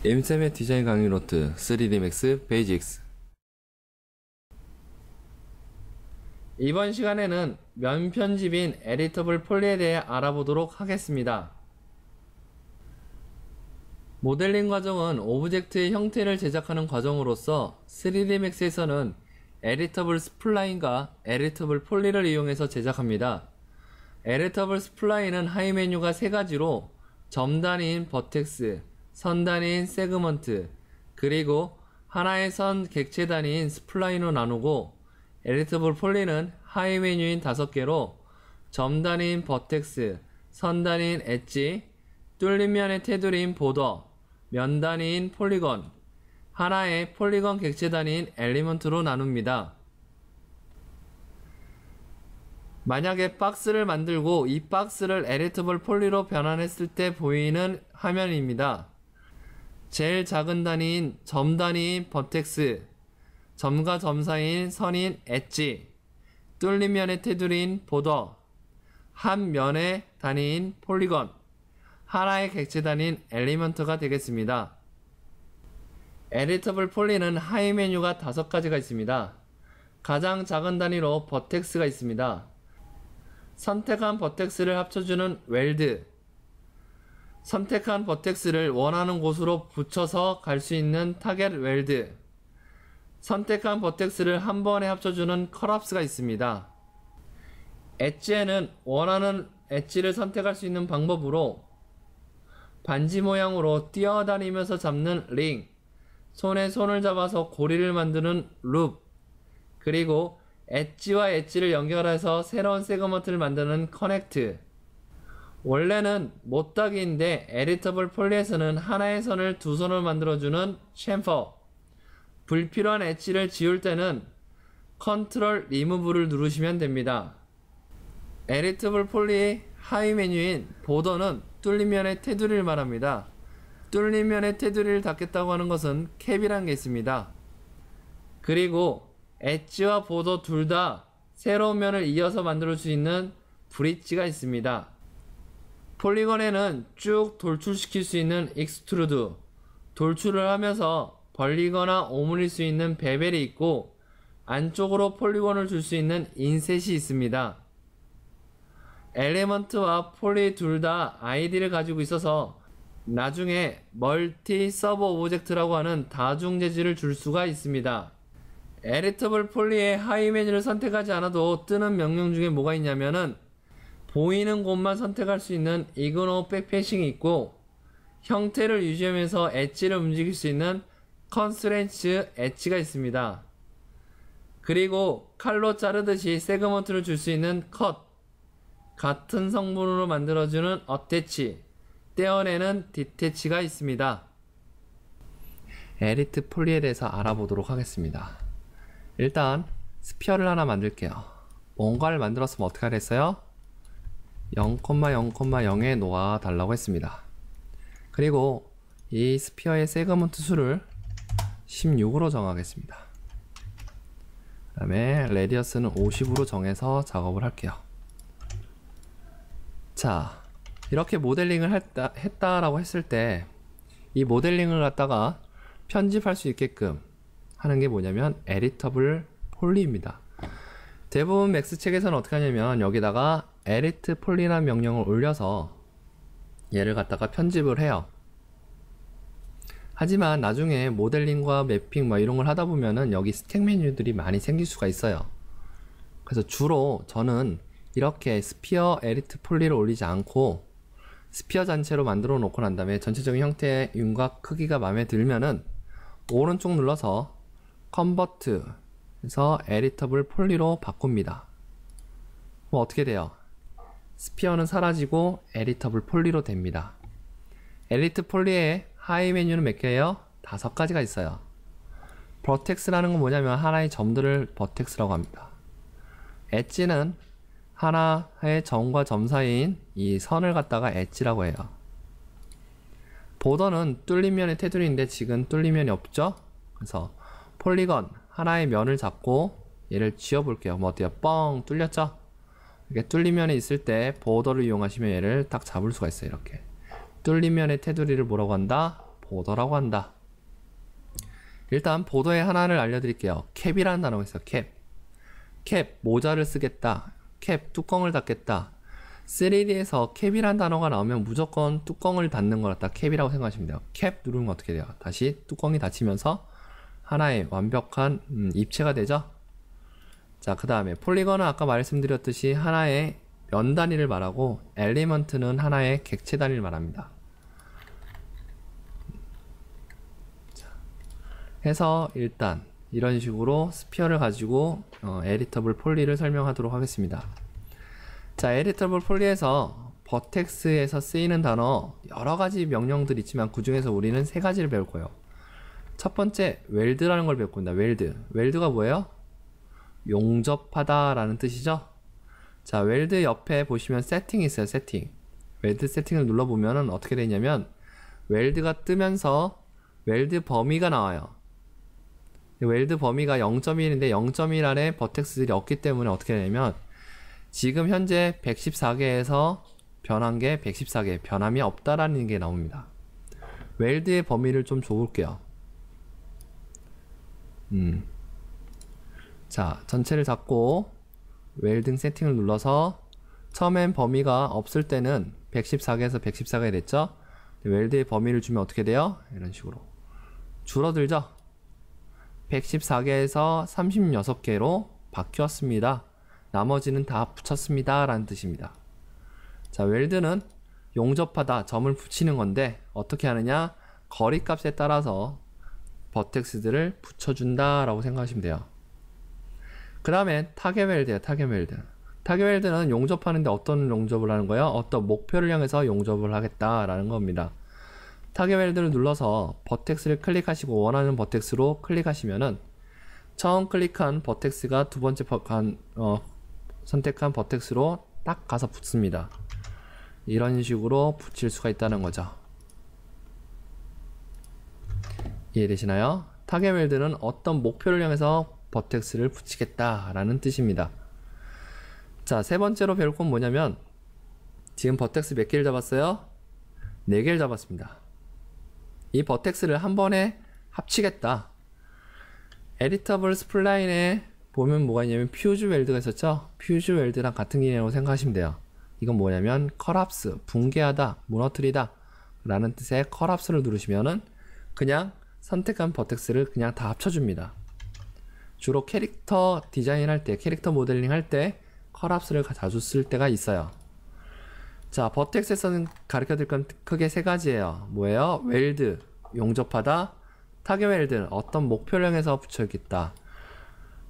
임쌤의 디자인 강의 노트 3D Max 베이직스. 이번 시간에는 면 편집인 에디터블 폴리에 대해 알아보도록 하겠습니다. 모델링 과정은 오브젝트의 형태를 제작하는 과정으로서 3D Max에서는 에디터블 스플라인과 에디터블 폴리를 이용해서 제작합니다. 에디터블 스플라인은 하위 메뉴가 3가지로 점 단위인 버텍스, 선 단위인 세그먼트, 그리고 하나의 선 객체 단위인 스플라인으로 나누고, 에디터블 폴리는 하위 메뉴인 5개로 점 단위인 버텍스, 선 단위인 엣지, 뚫린 면의 테두리인 보더, 면 단위인 폴리건, 하나의 폴리건 객체 단위인 엘리먼트로 나눕니다. 만약에 박스를 만들고 이 박스를 에디터블 폴리로 변환했을 때 보이는 화면입니다. 제일 작은 단위인 점 단위인 버텍스, 점과 점 사이인 선인 엣지, 뚫린 면의 테두리인 보더, 한 면의 단위인 폴리건, 하나의 객체 단위인 엘리먼트가 되겠습니다. 에디터블 폴리는 하위 메뉴가 5가지가 있습니다. 가장 작은 단위로 버텍스가 있습니다. 선택한 버텍스를 합쳐주는 웰드, 선택한 버텍스를 원하는 곳으로 붙여서 갈 수 있는 타겟 웰드, 선택한 버텍스를 한 번에 합쳐주는 컬업스가 있습니다. 엣지에는 원하는 엣지를 선택할 수 있는 방법으로 반지 모양으로 뛰어다니면서 잡는 링, 손에 손을 잡아서 고리를 만드는 룹, 그리고 엣지와 엣지를 연결해서 새로운 세그먼트를 만드는 커넥트. 원래는 못따기인데 에디터블 폴리에서는 하나의 선을 2선으로 만들어주는 챔퍼, 불필요한 엣지를 지울 때는 컨트롤 리무브를 누르시면 됩니다. 에디터블 폴리의 하위 메뉴인 보더는 뚫린 면의 테두리를 말합니다. 뚫린 면의 테두리를 닫겠다고 하는 것은 캡이라는 게 있습니다. 그리고 엣지와 보더 둘 다 새로운 면을 이어서 만들 수 있는 브릿지가 있습니다. 폴리건에는 쭉 돌출시킬 수 있는 익스트루드, 돌출을 하면서 벌리거나 오므릴 수 있는 베벨이 있고, 안쪽으로 폴리건을 줄 수 있는 인셋이 있습니다. 엘리먼트와 폴리 둘 다 아이디를 가지고 있어서 나중에 멀티 서브 오브젝트라고 하는 다중 재질을 줄 수가 있습니다. 에디터블 폴리의 하위 메뉴를 선택하지 않아도 뜨는 명령 중에 뭐가 있냐면은 보이는 곳만 선택할 수 있는 이그노 백패싱이 있고, 형태를 유지하면서 엣지를 움직일 수 있는 컨스트레인츠 엣지가 있습니다. 그리고 칼로 자르듯이 세그먼트를 줄 수 있는 컷, 같은 성분으로 만들어주는 어태치, 떼어내는 디태치가 있습니다. 에디트 폴리에 대해서 알아보도록 하겠습니다. 일단 스피어를 하나 만들게요. 뭔가를 만들었으면 어떻게 하랬어요? 0,0,0에 놓아 달라고 했습니다. 그리고 이 스피어의 세그먼트 수를 16으로 정하겠습니다. 그 다음에 레디어스는 50으로 정해서 작업을 할게요. 자, 이렇게 모델링을 했다라고 했을 때 이 모델링을 갖다가 편집할 수 있게끔 하는 게 뭐냐면 에디터블 폴리입니다. 대부분 맥스 책에서는 어떻게 하냐면 여기다가 에디트 폴리라는 명령을 올려서 얘를 갖다가 편집을 해요. 하지만 나중에 모델링과 매핑 이런 걸 하다 보면은 여기 스택 메뉴들이 많이 생길 수가 있어요. 그래서 주로 저는 이렇게 스피어 에디트 폴리를 올리지 않고 스피어 전체로 만들어 놓고 난 다음에 전체적인 형태의 윤곽 크기가 마음에 들면은 오른쪽 눌러서 컨버트 해서 에디터블 폴리로 바꿉니다. 그럼 어떻게 돼요? 스피어는 사라지고 에디터블 폴리로 됩니다. 에디트 폴리의 하위 메뉴는 몇 개예요? 5가지가 있어요. 버텍스라는 건 뭐냐면 하나의 점들을 버텍스라고 합니다. 엣지는 하나의 점과 점 사이인 이 선을 갖다가 엣지라고 해요. 보더는 뚫린 면의 테두리인데 지금 뚫린 면이 없죠? 그래서 폴리건 하나의 면을 잡고 얘를 지워 볼게요. 뭐 어때요? 뻥 뚫렸죠? 이렇게 뚫린 면이 있을 때 보더를 이용하시면 얘를 딱 잡을 수가 있어요. 이렇게 뚫린 면의 테두리를 뭐라고 한다? 보더라고 한다. 일단 보더의 하나를 알려드릴게요. 캡이라는 단어가 있어요. 캡, 모자를 쓰겠다. 캡, 뚜껑을 닫겠다. 3D에서 캡이라는 단어가 나오면 무조건 뚜껑을 닫는 걸 갖다 캡이라고 생각하시면 돼요. 캡 누르면 어떻게 돼요? 다시 뚜껑이 닫히면서 하나의 완벽한 입체가 되죠. 자, 그 다음에 폴리건은 아까 말씀드렸듯이 하나의 면 단위를 말하고 엘리먼트는 하나의 객체 단위를 말합니다. 자, 해서 일단 이런 식으로 스피어를 가지고 에디터블 폴리를 설명하도록 하겠습니다. 자, 에디터블 폴리에서 버텍스에서 쓰이는 단어 여러가지 명령들이 있지만 그 중에서 우리는 세 가지를 배울 거예요. 첫 번째, 웰드라는 걸 배울 겁니다. 웰드가 뭐예요? 용접하다 라는 뜻이죠. 자, 웰드 옆에 보시면 세팅이 있어요. 웰드 세팅을 눌러보면 어떻게 되냐면 웰드가 뜨면서 웰드 범위가 나와요. 웰드 범위가 0.1인데 0.1 안에 버텍스들이 없기 때문에 어떻게 되냐면 지금 현재 114개에서 변한 게 114개, 변함이 없다라는 게 나옵니다. 웰드의 범위를 좀 줘볼게요. 자, 전체를 잡고 웰딩 세팅을 눌러서 처음엔 범위가 없을 때는 114개에서 114개 됐죠? 웰드의 범위를 주면 어떻게 돼요? 이런 식으로 줄어들죠? 114개에서 36개로 바뀌었습니다. 나머지는 다 붙였습니다 라는 뜻입니다. 자, 웰드는 용접하다, 점을 붙이는 건데 어떻게 하느냐? 거리값에 따라서 버텍스들을 붙여준다 라고 생각하시면 돼요. 그 다음에 타겟 웰드예요. 타겟 웰드는 용접하는데 어떤 용접을 하는 거예요? 어떤 목표를 향해서 용접을 하겠다라는 겁니다. 타겟 웰드를 눌러서 버텍스를 클릭하시고 원하는 버텍스로 클릭하시면은 처음 클릭한 버텍스가 두 번째 선택한 버텍스로 딱 가서 붙습니다. 이런 식으로 붙일 수가 있다는 거죠. 이해되시나요? 타겟 웰드는 어떤 목표를 향해서 버텍스를 붙이겠다라는 뜻입니다. 자, 세 번째로 배울 건 뭐냐면 지금 버텍스 몇 개를 잡았어요? 4개를 잡았습니다. 이 버텍스를 한 번에 합치겠다. 에디터블 스플라인에 보면 뭐가 있냐면 퓨즈 웰드가 있었죠? 퓨즈 웰드랑 같은 개념으로 생각하시면 돼요. 이건 뭐냐면 컬합스, 붕괴하다, 무너뜨리다 라는 뜻의 컬합스를 누르시면은 그냥 선택한 버텍스를 그냥 다 합쳐줍니다. 주로 캐릭터 디자인 할 때, 캐릭터 모델링 할 때 컬합스를 자주 쓸 때가 있어요. 자, 버텍스에서는 가르쳐드릴 건 크게 세 가지예요. 뭐예요? 웰드, 용접하다, 타겟 웰드, 어떤 목표를 향해서 붙여있겠다.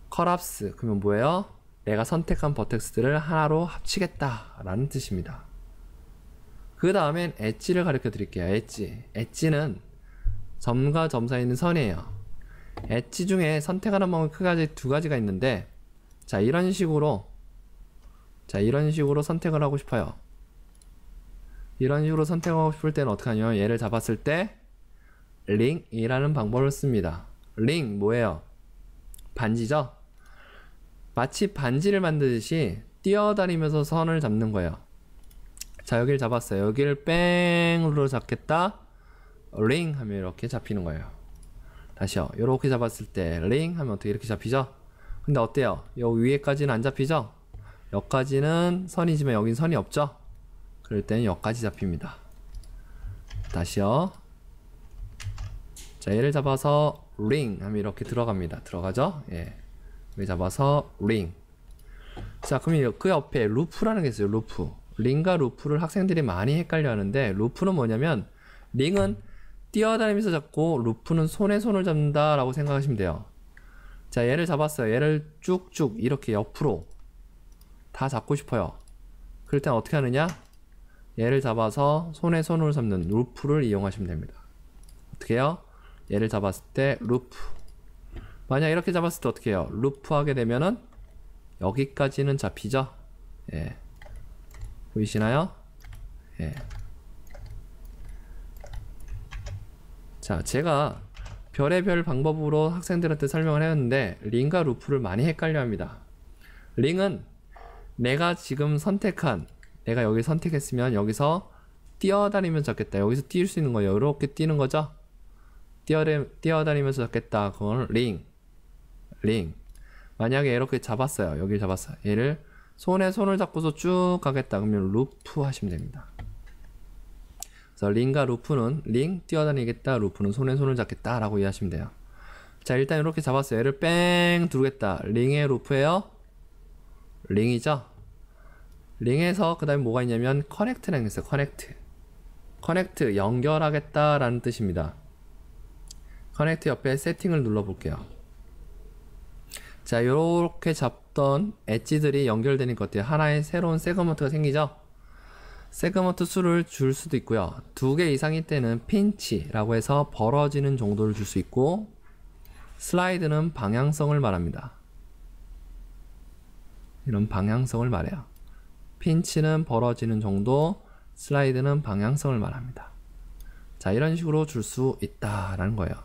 컬합스, 그러면 뭐예요? 내가 선택한 버텍스들을 하나로 합치겠다 라는 뜻입니다. 그 다음엔 엣지를 가르쳐 드릴게요. 엣지는 점과 점 사이에 있는 선이에요. 엣지 중에 선택하는 방법이 크게 두 가지가 있는데 자, 이런 식으로 선택을 하고 싶어요. 이런 식으로 선택하고 싶을 때는 어떻게 하냐면 얘를 잡았을 때 링이라는 방법을 씁니다. 링 뭐예요? 반지죠? 마치 반지를 만들듯이 뛰어다니면서 선을 잡는 거예요. 자, 여기를 잡았어요. 여기를 뺑으로 잡겠다. 링 하면 이렇게 잡히는 거예요. 다시요. 이렇게 잡았을 때 링 하면 어떻게 이렇게 잡히죠? 근데 어때요? 여기 위에까지는 안 잡히죠? 여기까지는 선이지만 여긴 선이 없죠? 그럴 때는 여기까지 잡힙니다. 다시요. 자, 얘를 잡아서 링 하면 이렇게 들어갑니다. 들어가죠? 예. 여기 잡아서 링. 자, 그럼 그 옆에 루프라는 게 있어요. 루프. 링과 루프를 학생들이 많이 헷갈려 하는데 루프는 뭐냐면 링은 뛰어다니면서 잡고 루프는 손에 손을 잡는다 라고 생각하시면 돼요. 자, 얘를 잡았어요. 얘를 쭉쭉 이렇게 옆으로 다 잡고 싶어요. 그럴 땐 어떻게 하느냐? 얘를 잡아서 손에 손을 잡는 루프를 이용하시면 됩니다. 어떻게 해요? 얘를 잡았을 때 루프. 만약 이렇게 잡았을 때 어떻게 해요? 루프 하게 되면은 여기까지는 잡히죠? 예. 보이시나요? 예. 자, 제가 별의별 방법으로 학생들한테 설명을 했는데 링과 루프를 많이 헷갈려 합니다. 링은 내가 지금 내가 여기 선택했으면 여기서 뛰어다니면서 잡겠다. 여기서 뛸 수 있는 거예요. 이렇게 뛰는 거죠? 뛰어다니면서 잡겠다. 그건 링. 만약에 이렇게 잡았어요. 여기를 잡았어요. 얘를 손에 손을 잡고서 쭉 가겠다. 그러면 루프 하시면 됩니다. 그래서 링과 루프는 링 뛰어다니겠다. 루프는 손에 손을 잡겠다. 라고 이해하시면 돼요. 자, 일단 이렇게 잡았어요. 얘를 뺑 두르겠다. 링에 루프예요. 링이죠. 링에서 그 다음에 뭐가 있냐면 커넥트라는 게 있어요. 커넥트 연결하겠다 라는 뜻입니다. 커넥트 옆에 세팅을 눌러 볼게요. 자, 요렇게 잡던 엣지들이 연결되니까 어때요? 하나의 새로운 세그먼트가 생기죠. 세그먼트 수를 줄 수도 있고요. 2개 이상일 때는 핀치라고 해서 벌어지는 정도를 줄 수 있고, 슬라이드는 방향성을 말합니다. 이런 방향성을 말해요. 핀치는 벌어지는 정도, 슬라이드는 방향성을 말합니다. 자, 이런 식으로 줄 수 있다라는 거예요.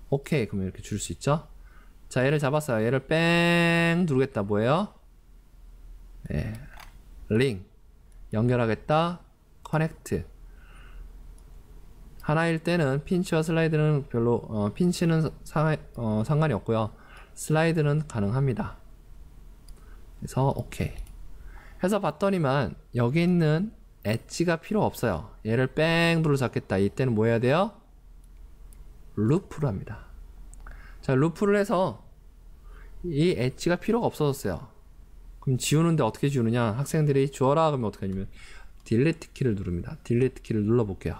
오케이, 그럼 이렇게 줄 수 있죠. 자, 얘를 잡았어요. 얘를 뺑 누르겠다. 뭐예요? 네, 링 연결하겠다. 커넥트. 하나일 때는 핀치와 슬라이드는 별로 핀치는 상관이 없고요. 슬라이드는 가능합니다. 그래서 오케이 해서 봤더니만 여기 있는 엣지가 필요 없어요. 얘를 뺑 눌러 잡겠다. 이때는 뭐 해야 돼요? 루프를 합니다. 자, 루프를 해서 이 엣지가 필요가 없어졌어요. 그럼 지우는데 어떻게 지우느냐? 학생들이 지워라 그러면 어떻게 하냐면 딜리트 키를 누릅니다. 딜리트 키를 눌러볼게요.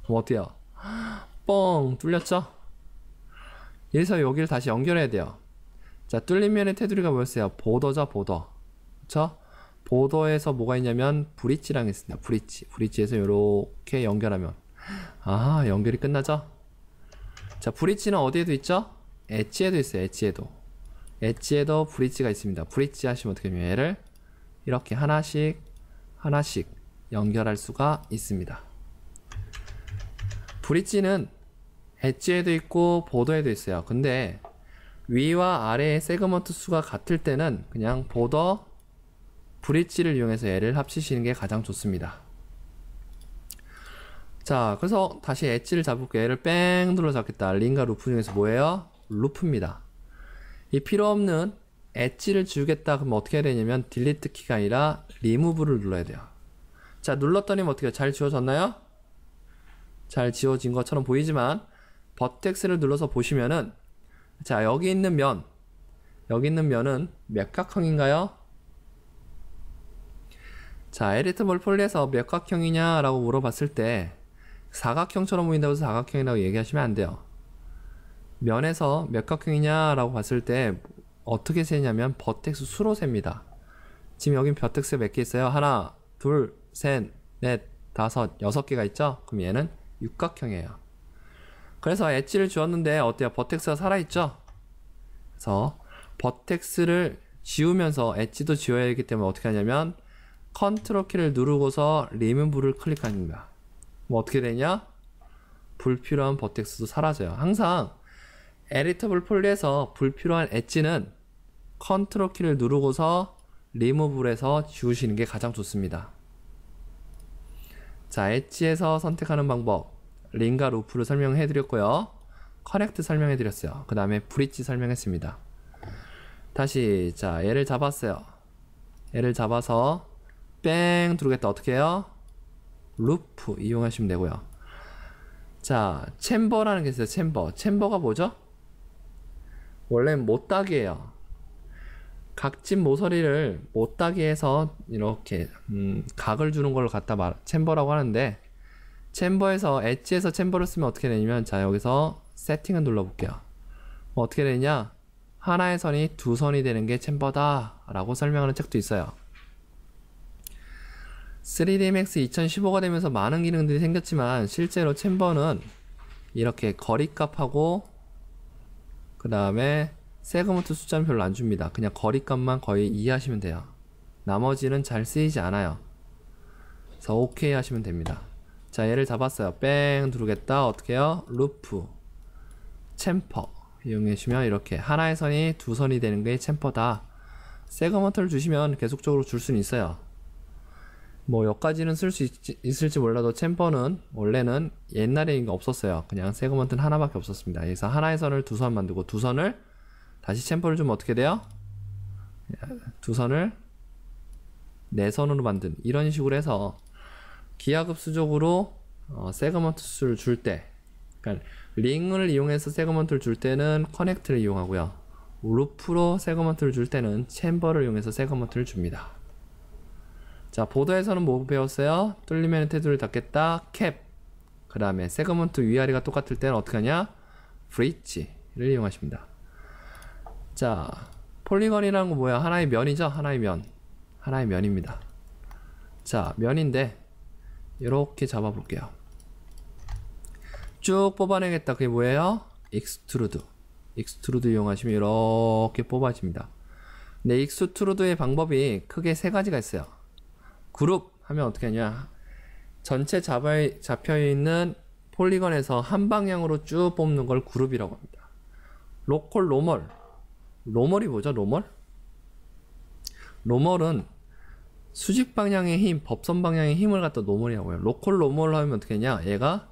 그럼 어때요? 뻥 뚫렸죠? 여기서 여기를 다시 연결해야 돼요. 자, 뚫린 면의 테두리가 뭐였어요? 보더죠, 보더. 그쵸? 보더에서 뭐가 있냐면 브릿지랑 있습니다. 브릿지에서 이렇게 연결하면 연결이 끝나죠? 자, 브릿지는 어디에도 있죠? 엣지에도 있어요. 엣지에도 브릿지가 있습니다. 브릿지 하시면 어떻게 하냐면 얘를 이렇게 하나씩 연결할 수가 있습니다. 브릿지는 엣지에도 있고 보더에도 있어요. 근데 위와 아래의 세그먼트 수가 같을 때는 그냥 보더, 브릿지를 이용해서 얘를 합치시는 게 가장 좋습니다. 자, 그래서 다시 엣지를 잡을게요. 얘를 뺑 눌러 잡겠다. 링과 루프 중에서 뭐예요? 루프입니다. 이 필요 없는 엣지를 지우겠다. 그러면 어떻게 해야 되냐면 딜리트 키가 아니라 리무브를 눌러야 돼요. 자, 눌렀더니 어떻게 해요? 잘 지워졌나요? 잘 지워진 것처럼 보이지만 버텍스를 눌러서 보시면은, 자, 여기 있는 면은 몇 각형인가요? 자, 에디터블 폴리에서 몇 각형이냐 라고 물어봤을 때 사각형처럼 보인다고 해서 사각형이라고 얘기하시면 안 돼요. 면에서 몇 각형이냐 라고 봤을 때 어떻게 세냐면 버텍스 수로 셉니다. 지금 여긴 버텍스 몇 개 있어요? 하나, 둘, 셋, 넷, 다섯, 6개가 있죠? 그럼 얘는 육각형이에요. 그래서 엣지를 주었는데 어때요? 버텍스가 살아있죠? 그래서 버텍스를 지우면서 엣지도 지워야 하기 때문에 어떻게 하냐면 컨트롤 키를 누르고서 리무브를 클릭합니다. 뭐 어떻게 되냐? 불필요한 버텍스도 사라져요. 항상 에디터블 폴리에서 불필요한 엣지는 컨트롤 키를 누르고서 리무브를 해서 지우시는 게 가장 좋습니다. 자, 엣지에서 선택하는 방법, 링과 루프를 설명해 드렸고요. 커넥트 설명해 드렸어요. 그 다음에 브릿지 설명했습니다. 다시, 자, 얘를 잡았어요. 얘를 잡아서 뺑 두르겠다. 어떻게 해요? 루프 이용하시면 되고요. 자, 챔버라는 게 있어요. 챔버가 뭐죠? 원래는 못따기예요. 각진 모서리를 못따기 해서 이렇게 각을 주는 걸 갖다 챔버라고 하는데, 챔버에서 엣지에서 챔버를 쓰면 어떻게 되냐면, 자, 여기서 세팅을 눌러볼게요. 어떻게 되냐? 하나의 선이 두 선이 되는 게 챔버다 라고 설명하는 책도 있어요. 3ds Max 2015가 되면서 많은 기능들이 생겼지만 실제로 챔버는 이렇게 거리값하고 그 다음에 세그먼트 숫자는 별로 안 줍니다. 그냥 거리값만 거의 이해하시면 돼요. 나머지는 잘 쓰이지 않아요. 그래서 OK 하시면 됩니다. 자, 얘를 잡았어요. 뺑 누르겠다. 어떻게 해요? 루프, 챔퍼 이용해주시면 이렇게 하나의 선이 두 선이 되는 게 챔퍼다. 세그먼트를 주시면 계속적으로 줄 수는 있어요. 뭐 여기까지는 쓸 수 있을지 몰라도 챔퍼는 원래는 옛날에 이거 없었어요. 그냥 세그먼트는 하나밖에 없었습니다. 그래서 하나의 선을 두 선 만들고 두 선을 다시 챔퍼를 주면 어떻게 돼요? 두 선을 네 선으로 만든 이런 식으로 해서 기하급수적으로 세그먼트 수를 줄 때, 그러니까 링을 이용해서 세그먼트를 줄 때는 커넥트를 이용하고요. 루프로 세그먼트를 줄 때는 챔버를 이용해서 세그먼트를 줍니다. 자, 보더에서는 뭐 배웠어요? 뚫리면 테두리를 닫겠다, 캡. 그 다음에 세그먼트 위아래가 똑같을 때는 어떻게 하냐? 브릿지를 이용하십니다. 자, 폴리건이라는 건 뭐야? 하나의 면이죠? 하나의 면. 하나의 면입니다. 자, 면인데 이렇게 잡아 볼게요. 쭉 뽑아내겠다. 그게 뭐예요? 익스트루드. 익스트루드 이용하시면 이렇게 뽑아집니다. 근데 익스트루드의 방법이 크게 세 가지가 있어요. 그룹 하면 어떻게 하냐? 전체 잡혀있는 폴리건에서 한 방향으로 쭉 뽑는 걸 그룹이라고 합니다. 로컬 로멀. 로멀이 뭐죠? 로멀? 로멀은 수직 방향의 힘, 법선 방향의 힘을 갖다 로멀이라고 해요. 로컬 로멀 하면 어떻게 하냐? 얘가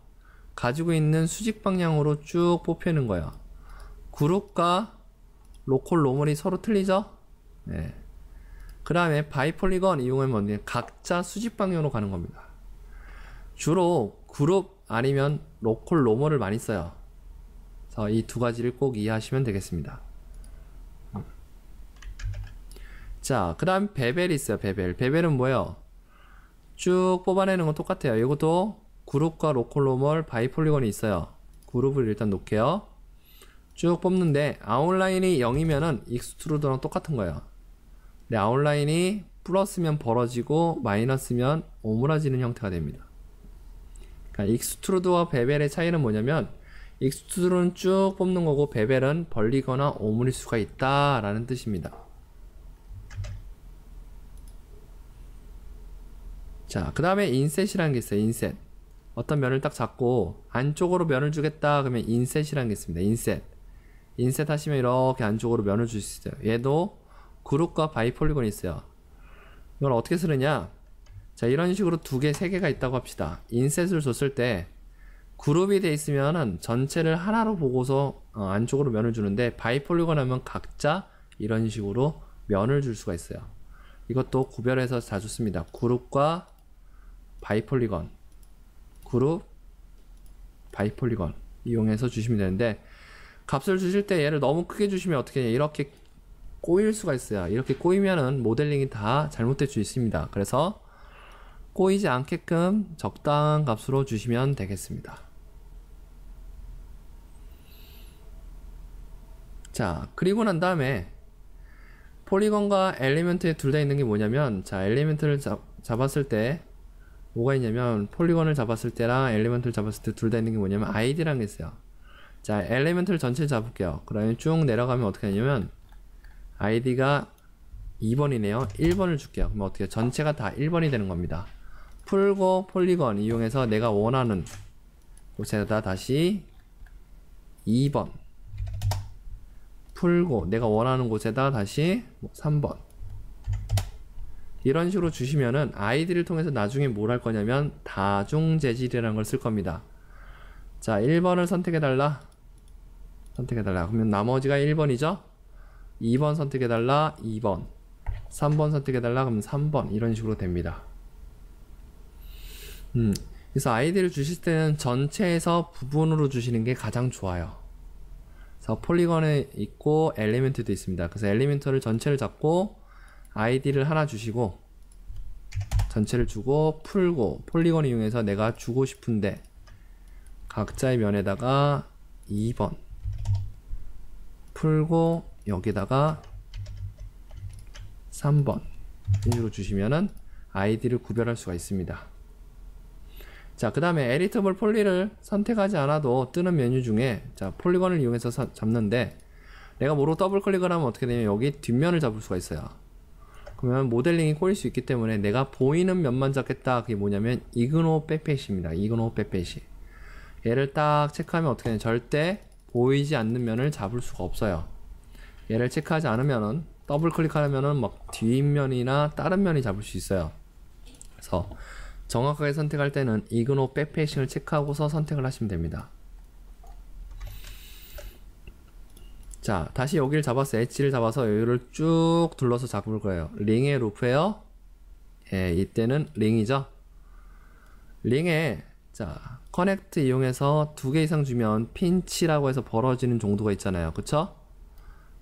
가지고 있는 수직 방향으로 쭉 뽑히는 거예요. 그룹과 로컬 로멀이 서로 틀리죠? 네. 그 다음에 바이폴리건 이용하면 뭔데? 각자 수직 방향으로 가는 겁니다. 주로 그룹 아니면 로컬 로멀을 많이 써요. 그래서 이 두 가지를 꼭 이해하시면 되겠습니다. 자, 그 다음 베벨이 있어요. 베벨. 베벨은 뭐예요? 쭉 뽑아내는 건 똑같아요. 이것도 그룹과 로컬 로멀 바이폴리건이 있어요. 그룹을 일단 놓을게요. 쭉 뽑는데 아웃라인이 0이면은 익스트루드랑 똑같은 거예요. 근데 아웃라인이 플러스면 벌어지고 마이너스면 오므라지는 형태가 됩니다. 그러니까 익스트루드와 베벨의 차이는 뭐냐면 익스트루드는 쭉 뽑는 거고 베벨은 벌리거나 오므릴 수가 있다 라는 뜻입니다. 자, 그 다음에 인셋이라는 게 있어요. 인셋. 어떤 면을 딱 잡고 안쪽으로 면을 주겠다 그러면 인셋이라는 게 있습니다. 인셋. 인셋 하시면 이렇게 안쪽으로 면을 줄 수 있어요. 얘도 그룹과 바이폴리건이 있어요. 이걸 어떻게 쓰느냐? 자, 이런 식으로 두 개, 세 개가 있다고 합시다. 인셋을 줬을 때 그룹이 돼 있으면은 전체를 하나로 보고서 안쪽으로 면을 주는데 바이폴리건 하면 각자 이런 식으로 면을 줄 수가 있어요. 이것도 구별해서 자주 씁니다. 그룹과 바이폴리건, 그룹, 바이폴리건 이용해서 주시면 되는데 값을 주실 때 얘를 너무 크게 주시면 어떻게 해요? 이렇게 꼬일 수가 있어요. 이렇게 꼬이면은 모델링이 다 잘못될 수 있습니다. 그래서 꼬이지 않게끔 적당한 값으로 주시면 되겠습니다. 자, 그리고 난 다음에 폴리건과 엘리먼트에 둘 다 있는 게 뭐냐면, 자, 엘리먼트를 잡았을 때 뭐가 있냐면 폴리건을 잡았을 때랑 엘리먼트를 잡았을 때 둘 다 있는 게 뭐냐면 id라는 게 있어요. 자, 엘리먼트를 전체를 잡을게요. 그 다음에 쭉 내려가면 어떻게 하냐면 id가 2번이네요 1번을 줄게요. 그럼 어떻게 전체가 다 1번이 되는 겁니다. 풀고 폴리건 이용해서 내가 원하는 곳에다 다시 2번 풀고 내가 원하는 곳에다 다시 3번 이런 식으로 주시면은 id를 통해서 나중에 뭘 할 거냐면 다중재질이라는 걸 쓸 겁니다. 자, 1번을 선택해달라. 그러면 나머지가 1번이죠? 2번 선택해달라. 2번 3번 선택해달라. 그러면 3번 이런 식으로 됩니다. 그래서 id를 주실 때는 전체에서 부분으로 주시는 게 가장 좋아요. 그래서 폴리건에 있고 엘리멘트도 있습니다. 그래서 엘리멘트를 전체를 잡고 id를 하나 주시고 전체를 주고 풀고 폴리건 이용해서 내가 주고 싶은데 각자의 면에다가 2번 풀고 여기다가 3번 이런 식으로 주시면은 id를 구별할 수가 있습니다. 자, 그 다음에 에디터블 폴리를 선택하지 않아도 뜨는 메뉴 중에 자, 폴리건을 이용해서 잡는데 내가 뭐로 더블 클릭을 하면 어떻게 되냐면 여기 뒷면을 잡을 수가 있어요. 그러면 모델링이 꼬일 수 있기 때문에 내가 보이는 면만 잡겠다. 그게 뭐냐면 이그노 빼빼시입니다. 이그노 빼빼시. 얘를 딱 체크하면 어떻게 되냐면 절대 보이지 않는 면을 잡을 수가 없어요. 얘를 체크하지 않으면은 더블 클릭하면은 막 뒷면이나 다른 면이 잡을 수 있어요. 그래서 정확하게 선택할 때는 이그노 백페이싱을 체크하고서 선택을 하시면 됩니다. 자, 다시 여기를 잡아서 엣지를 잡아서 여기를 쭉 둘러서 잡을 거예요. 링의 루프예요. 예, 이때는 링이죠. 링에 자 커넥트 이용해서 2개 이상 주면 핀치라고 해서 벌어지는 정도가 있잖아요. 그쵸?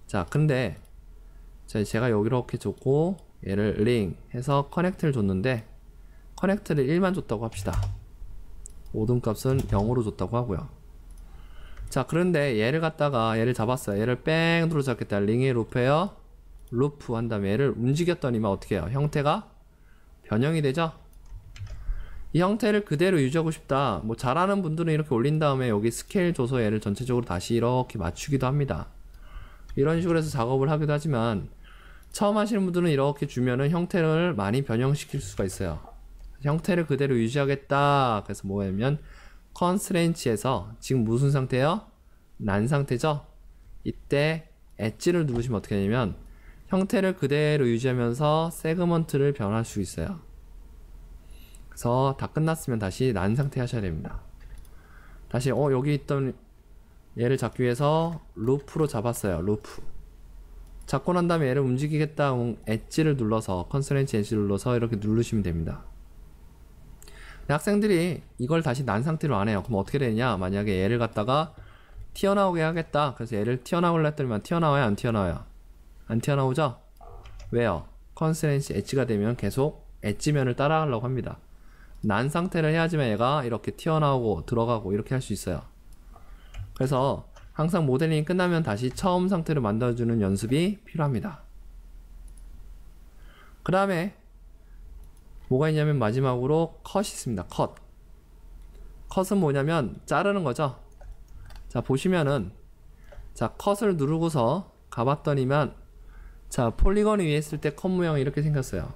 자, 근데 자, 제가 여기 이렇게 줬고 얘를 링 해서 커넥트를 줬는데 커넥트를 1만 줬다고 합시다. 모든 값은 0으로 줬다고 하고요. 자, 그런데 얘를 갖다가 얘를 잡았어요. 얘를 뺑 눌러 잡겠다. 링의 루프에요. 루프 한 다음에 얘를 움직였더니만 어떻게 해요? 형태가 변형이 되죠? 이 형태를 그대로 유지하고 싶다. 뭐 잘하는 분들은 이렇게 올린 다음에 여기 스케일 줘서 얘를 전체적으로 다시 이렇게 맞추기도 합니다. 이런 식으로 해서 작업을 하기도 하지만 처음 하시는 분들은 이렇게 주면은 형태를 많이 변형시킬 수가 있어요. 형태를 그대로 유지하겠다. 그래서 뭐냐면 컨스트레인치에서 지금 무슨 상태예요? 난 상태죠? 이때 엣지를 누르시면 어떻게 되냐면 형태를 그대로 유지하면서 세그먼트를 변할 수 있어요. 그래서 다 끝났으면 다시 난 상태 하셔야 됩니다. 다시 여기 있던 얘를 잡기 위해서 루프로 잡았어요. 루프 잡고 난 다음에 얘를 움직이겠다. 엣지를 눌러서 컨스트레인치 엣지를 눌러서 이렇게 누르시면 됩니다. 학생들이 이걸 다시 난 상태로 안 해요. 그럼 어떻게 되냐? 만약에 얘를 갖다가 튀어나오게 하겠다. 그래서 얘를 튀어나오려 했더니만 튀어나와요? 안 튀어나와요? 안 튀어나오죠? 왜요? 컨스트레인치 엣지가 되면 계속 엣지면을 따라가려고 합니다. 난 상태를 해야지만 얘가 이렇게 튀어나오고 들어가고 이렇게 할 수 있어요. 그래서 항상 모델링이 끝나면 다시 처음 상태로 만들어주는 연습이 필요합니다. 그 다음에 뭐가 있냐면 마지막으로 컷이 있습니다. 컷은 뭐냐면 자르는 거죠. 자, 보시면은 자, 컷을 누르고서 가봤더니만 자, 폴리건 위에 있을 때 컷 모양이 이렇게 생겼어요.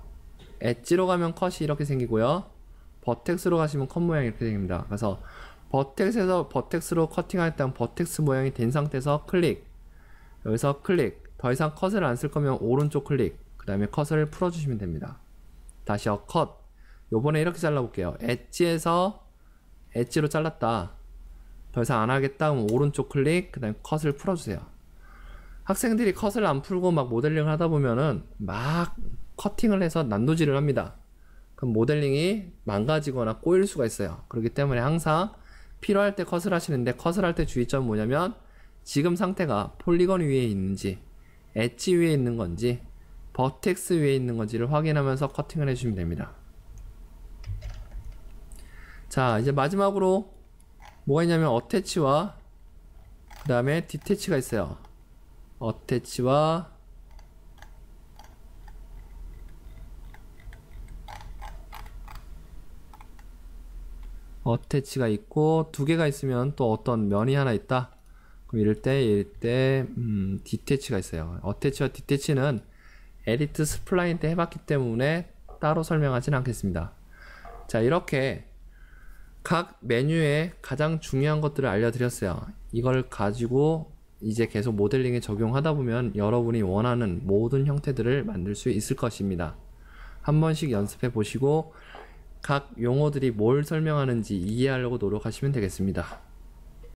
엣지로 가면 컷이 이렇게 생기고요. 버텍스로 가시면 컷 모양이 이렇게 생깁니다. 그래서 버텍스에서 버텍스로 커팅할 때 버텍스 모양이 된 상태에서 클릭, 여기서 클릭, 더 이상 컷을 안 쓸 거면 오른쪽 클릭, 그 다음에 컷을 풀어주시면 됩니다. 다시요. 컷. 요번에 이렇게 잘라볼게요. 엣지에서 엣지로 잘랐다. 더 이상 안 하겠다. 그럼 오른쪽 클릭, 그 다음에 컷을 풀어주세요. 학생들이 컷을 안 풀고 막 모델링을 하다 보면은 막 커팅을 해서 난도질을 합니다. 그럼 모델링이 망가지거나 꼬일 수가 있어요. 그렇기 때문에 항상 필요할 때 컷을 하시는데 컷을 할 때 주의점은 뭐냐면 지금 상태가 폴리건 위에 있는지 엣지 위에 있는 건지 버텍스 위에 있는 건지를 확인하면서 커팅을 해주시면 됩니다. 자, 이제 마지막으로 뭐가 있냐면 어태치와 그 다음에 디태치가 있어요. 어태치와 어태치가 있고 2개가 있으면 또 어떤 면이 하나 있다. 그럼 이럴 때 디태치가 있어요. 어태치와 디태치는 에디트 스플라인 때 해봤기 때문에 따로 설명하지는 않겠습니다. 자, 이렇게 각 메뉴에 가장 중요한 것들을 알려드렸어요. 이걸 가지고 이제 계속 모델링에 적용하다 보면 여러분이 원하는 모든 형태들을 만들 수 있을 것입니다. 한 번씩 연습해 보시고 각 용어들이 뭘 설명하는지 이해하려고 노력하시면 되겠습니다.